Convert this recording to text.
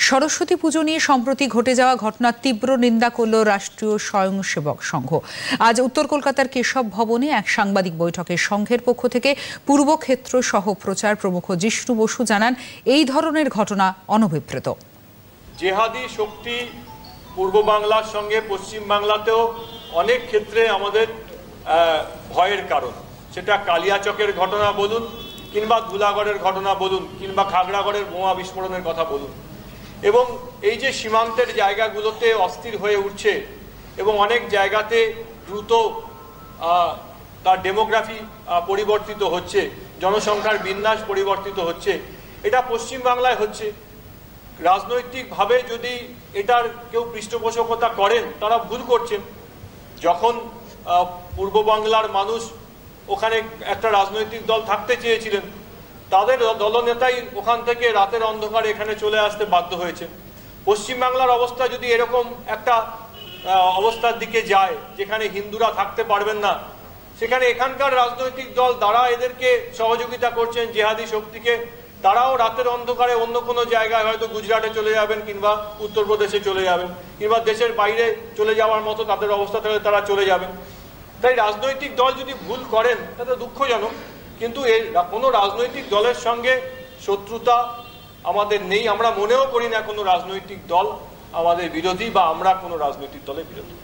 সরস্বতী পুজো নিয়ে সম্প্রতি ঘটে যাওয়া ঘটনার তীব্র নিন্দা করল রাষ্ট্রীয় স্বয়ংসেবক সংঘ। আজ উত্তর কলকাতার কেশব ভবনে এক সাংবাদিক বৈঠকে সংঘের পক্ষ থেকে পূর্বক্ষেত্র সহ প্রচার প্রমুখ জিষ্ণু বসু জানান, এই ধরনের ঘটনা অনভিপ্রেত। জেহাদি শক্তি পূর্ব বাংলার সঙ্গে পশ্চিম বাংলাতেও অনেক ক্ষেত্রে আমাদের ভয়ের কারণ। সেটা কালিয়াচকের ঘটনা বলুন, কিংবা ধুলাগড়ের ঘটনা বলুন, কিংবা খাগড়াগড়ের বোমা বিস্ফোরণের কথা বলুন। এবং এই যে সীমান্তের জায়গাগুলোতে অস্থির হয়ে উঠছে এবং অনেক জায়গাতে দ্রুত তার ডেমোগ্রাফি পরিবর্তিত হচ্ছে, জনসংখ্যার বিন্যাস পরিবর্তিত হচ্ছে, এটা পশ্চিম বাংলায় হচ্ছে। রাজনৈতিকভাবে যদি এটার কেউ পৃষ্ঠপোষকতা করেন তারা ভুল করছেন। যখন পূর্ব বাংলার মানুষ ওখানে একটা রাজনৈতিক দল থাকতে চেয়েছিলেন, তাদের দলনেতাই ওখান থেকে রাতের অন্ধকারে এখানে চলে আসতে বাধ্য হয়েছে। পশ্চিমবাংলার অবস্থা যদি এরকম একটা অবস্থার দিকে যায় যেখানে হিন্দুরা থাকতে পারবেন না, সেখানে এখানকার রাজনৈতিক দল যারা এদেরকে সহযোগিতা করছেন জেহাদি শক্তিকে, তারাও রাতের অন্ধকারে অন্য কোনো জায়গায় হয়তো গুজরাটে চলে যাবেন, কিংবা উত্তরপ্রদেশে চলে যাবেন, কিংবা দেশের বাইরে চলে যাওয়ার মতো তাদের অবস্থা থাকলে তারা চলে যাবেন। তাই রাজনৈতিক দল যদি ভুল করেন তাতে দুঃখজনক, কিন্তু কোনো রাজনৈতিক দলের সঙ্গে শত্রুতা আমাদের নেই। আমরা মনেও করি না কোনো রাজনৈতিক দল আমাদের বিরোধী বা আমরা কোনো রাজনৈতিক দলের বিরোধী।